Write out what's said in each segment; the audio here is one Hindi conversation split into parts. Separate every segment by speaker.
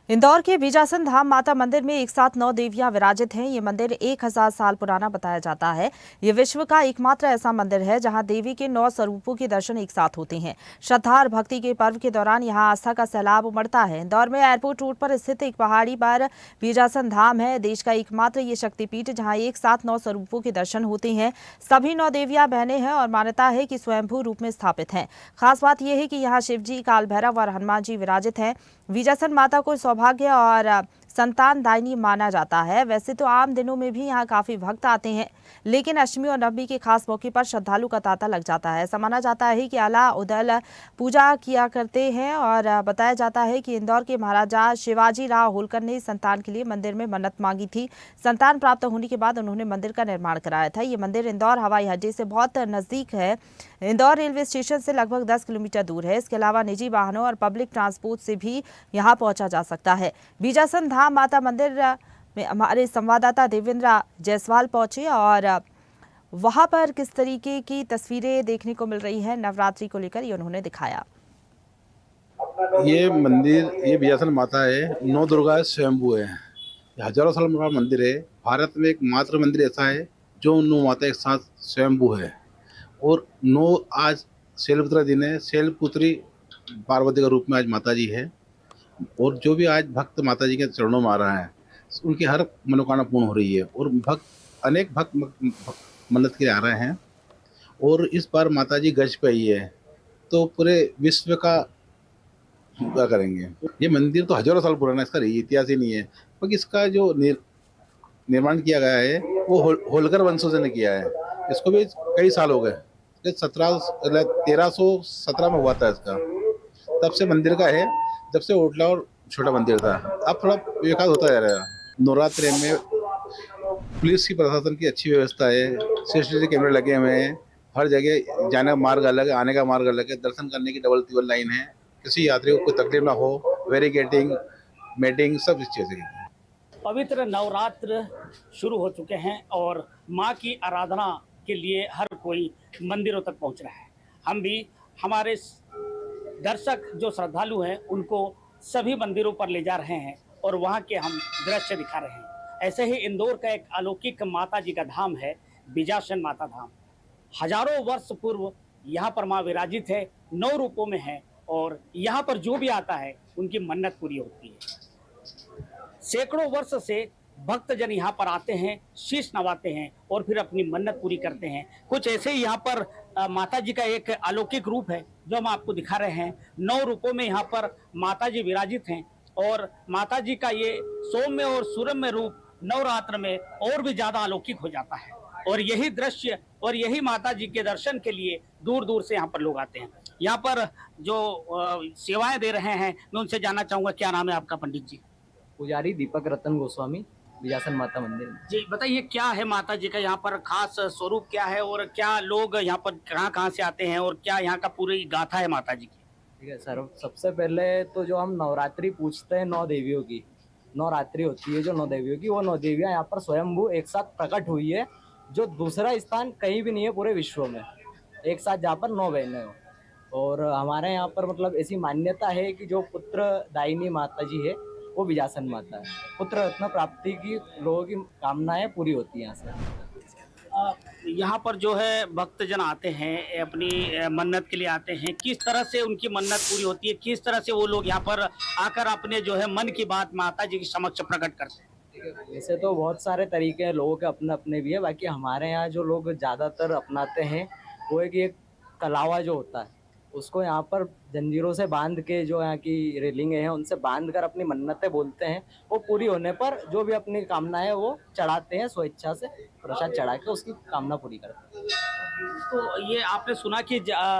Speaker 1: इंदौर के बीजासन धाम माता मंदिर में एक साथ 9 देवियां विराजित हैं। ये मंदिर 1000 साल पुराना बताया जाता है। ये विश्व का एकमात्र ऐसा मंदिर है जहां देवी के 9 स्वरूपों के दर्शन एक साथ होते हैं। श्रद्धा और भक्ति के पर्व के दौरान यहां आस्था का सैलाब उमड़ता है। इंदौर में एयरपोर्ट रोड पर स्थित एक पहाड़ी पर बीजासन धाम है। देश का एकमात्र ये शक्तिपीठ जहाँ एक साथ 9 स्वरूपों के दर्शन होते हैं। सभी 9 देवियां बहनें हैं और मान्यता है कि स्वयंभू रूप में स्थापित हैं। खास बात यह है कि यहाँ शिवजी, काल भैरव और हनुमान जी विराजित हैं। बीजासन माता को सौभाग्य और संतान दायिनी माना जाता है। वैसे तो आम दिनों में भी यहाँ काफी भक्त आते हैं, लेकिन अष्टमी और नवमी के खास मौके पर श्रद्धालु का तांता लग जाता है। ऐसा माना जाता है कि आला उदल पूजा किया करते हैं और बताया जाता है कि इंदौर के महाराजा शिवाजी राव होलकर ने संतान के लिए मंदिर में मन्नत मांगी थी। संतान प्राप्त होने के बाद उन्होंने मंदिर का निर्माण कराया था। ये मंदिर इंदौर हवाई अड्डे से बहुत नजदीक है। इंदौर रेलवे स्टेशन से लगभग 10 किलोमीटर दूर है। इसके अलावा निजी वाहनों और पब्लिक ट्रांसपोर्ट से भी यहाँ पहुंचा जा सकता है। बीजासन धाम माता मंदिर में हमारे संवाददाता देवेंद्र जायसवाल पहुंचे और वहां पर किस तरीके की तस्वीरें देखने को मिल रही हैं नवरात्रि को लेकर, ये उन्होंने दिखाया।
Speaker 2: ये मंदिर, ये बीजासन माता है, नौ दुर्गा स्वयंभू है। हजारों साल पुराना मंदिर है। भारत में एकमात्र मंदिर ऐसा है जो नौ माता एक साथ स्वयंभू है। और नौ आज शैलपुत्री दिन है। शैलपुत्री पार्वती का रूप में आज माता जी है। और जो भी आज भक्त माता जी के चरणों में आ रहा है, उनकी हर मनोकामना पूर्ण हो रही है। और अनेक भक्त मन्नत के लिए आ रहे हैं। और इस बार माता जी गज पे आई है, तो पूरे विश्व का क्या करेंगे। ये मंदिर तो हजारों साल पुराना है, इसका इतिहास ही नहीं है। पर इसका जो निर्माण किया गया है वो होलकर वंशजों ने किया है। इसको भी कई साल हो गए। 1317 में हुआ था इसका। तब से मंदिर का है, जब से ओटला और छोटा मंदिर था। अब थोड़ा विकास होता जा रहा है। नवरात्रि में पुलिस की, प्रशासन की अच्छी व्यवस्था है। सीसीटीवी कैमरे लगे हुए हैं। हर जगह जाने का मार्ग अलग है, आने का मार्ग अलग है। दर्शन करने की डबल टिबल लाइन है। किसी यात्री को कोई तकलीफ ना हो। बैरिकेडिंग, मेटिंग सब इस चीज़ है।
Speaker 3: पवित्र नवरात्र शुरू हो चुके हैं और माँ की आराधना के लिए हर कोई मंदिरों तक पहुँच रहा है। हम भी हमारे दर्शक जो श्रद्धालु हैं उनको सभी मंदिरों पर ले जा रहे हैं और वहाँ के हम दृश्य दिखा रहे हैं। ऐसे ही इंदौर का एक अलौकिक माता जी का धाम है बीजासन माता धाम। हजारों वर्ष पूर्व यहाँ पर माँ विराजित है, 9 रूपों में है और यहाँ पर जो भी आता है उनकी मन्नत पूरी होती है। सैकड़ों वर्ष से भक्तजन यहाँ पर आते हैं, शीश नवाते हैं और फिर अपनी मन्नत पूरी करते हैं। कुछ ऐसे ही यहाँ पर माता जी का एक अलौकिक रूप है जो हम आपको दिखा रहे हैं। 9 रूपों में यहाँ पर माता जी विराजित हैं और माता जी का ये सौम्य और सुरम्य रूप नवरात्र में और भी ज्यादा अलौकिक हो जाता है। और यही दृश्य और यही माता जी के दर्शन के लिए दूर दूर से यहाँ पर लोग आते हैं। यहाँ पर जो सेवाएं दे रहे हैं मैं उनसे जानना चाहूंगा, क्या नाम है आपका पंडित जी?
Speaker 4: पुजारी दीपक रतन गोस्वामी, बीजासन माता मंदिर में।
Speaker 3: जी बताइए, क्या है माता जी का यहाँ पर खास स्वरूप क्या है और क्या लोग यहाँ पर कहाँ कहाँ से आते हैं और क्या यहाँ का पूरी गाथा है माता जी की?
Speaker 4: ठीक है सर, सबसे पहले तो जो हम नवरात्रि पूछते हैं 9 देवियों की, नवरात्रि होती है जो 9 देवियों की, वो 9 देवियाँ यहाँ पर स्वयंभू एक साथ प्रकट हुई है, जो दूसरा स्थान कहीं भी नहीं है पूरे विश्व में। एक साथ जहाँ पर 9 बहनें हो। और हमारे यहाँ पर मतलब ऐसी मान्यता है कि जो पुत्र दायिनी माता जी है वो बीजासन माता है। पुत्र रत्न प्राप्ति की लोगों की कामनाएं पूरी होती हैं यहाँ से।
Speaker 3: यहाँ पर जो है भक्तजन आते हैं, अपनी मन्नत के लिए आते हैं। किस तरह से उनकी मन्नत पूरी होती है, किस तरह से वो लोग यहाँ पर आकर अपने जो है मन की बात माता जी के समक्ष प्रकट करते हैं?
Speaker 4: वैसे तो बहुत सारे तरीके हैं, लोगों के अपने अपने भी है। बाकी हमारे यहाँ जो लोग ज़्यादातर अपनाते हैं वो है कि एक कलावा जो होता है उसको यहाँ पर जंजीरों से बांध के, जो यहाँ की रेलिंग है उनसे बांध कर अपनी मन्नतें बोलते हैं। वो पूरी होने पर जो भी अपनी कामना है वो चढ़ाते हैं, स्वेच्छा से प्रसाद चढ़ा के उसकी कामना पूरी करते हैं।
Speaker 3: तो ये आपने सुना कि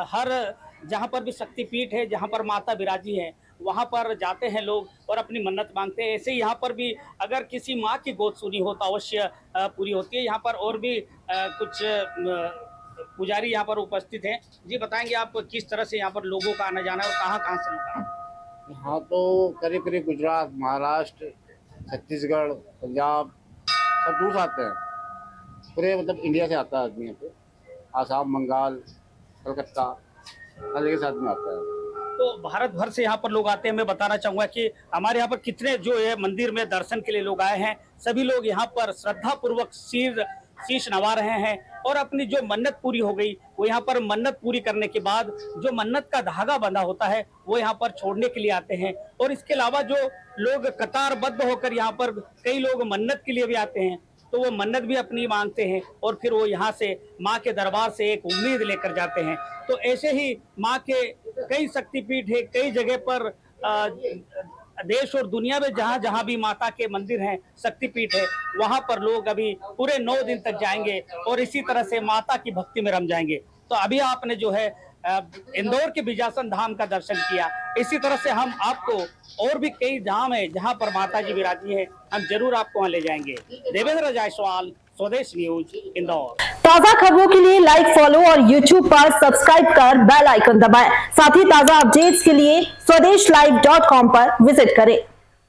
Speaker 3: हर जहाँ पर भी शक्तिपीठ है, जहाँ पर माता विराजी है, वहाँ पर जाते हैं लोग और अपनी मन्नत मांगते हैं। ऐसे ही यहाँ पर भी अगर किसी माँ की गोद सुनी हो तो अवश्य पूरी होती है। यहाँ पर और भी कुछ पुजारी यहाँ पर उपस्थित हैं। जी बताएंगे आप किस तरह से यहाँ पर लोगों का आना जाना है और कहाँ कहाँ से लोग आए हैं?
Speaker 5: यहाँ तो करीब करीब गुजरात, महाराष्ट्र, छत्तीसगढ़, पंजाब सब दूर से आते हैं। पूरे मतलब इंडिया से आता है आदमी यहाँ पे। आसाम, बंगाल, कलकत्ता, हर जगह से आदमी आता है।
Speaker 3: तो भारत भर से यहाँ पर लोग आते हैं। मैं बताना चाहूंगा कि हमारे यहाँ पर कितने जो है मंदिर में दर्शन के लिए लोग आए हैं, सभी लोग यहाँ पर श्रद्धा पूर्वक शीश नवा रहे हैं और अपनी जो मन्नत पूरी हो गई वो यहाँ पर मन्नत पूरी करने के बाद जो मन्नत का धागा बंधा होता है वो यहाँ पर छोड़ने के लिए आते हैं। और इसके अलावा जो लोग कतारबद्ध होकर यहाँ पर कई लोग मन्नत के लिए भी आते हैं, तो वो मन्नत भी अपनी मांगते हैं और फिर वो यहाँ से माँ के दरबार से एक उम्मीद लेकर जाते हैं। तो ऐसे ही माँ के कई शक्तिपीठ है, कई जगह पर देश और दुनिया में जहाँ जहाँ भी माता के मंदिर हैं, शक्तिपीठ है, वहां पर लोग अभी पूरे 9 दिन तक जाएंगे और इसी तरह से माता की भक्ति में रम जाएंगे। तो अभी आपने जो है इंदौर के बिजासन धाम का दर्शन किया, इसी तरह से हम आपको और भी कई धाम है जहां पर माता जी विराजी है, हम जरूर आपको वहां ले जाएंगे। देवेंद्र जायसवाल, स्वदेश न्यूज, इंदौर।
Speaker 6: ताजा खबरों के लिए लाइक, फॉलो और YouTube पर सब्सक्राइब कर बेल आइकन दबाएं। साथ ही ताजा अपडेट्स के लिए स्वदेशलाइव.com पर विजिट करें।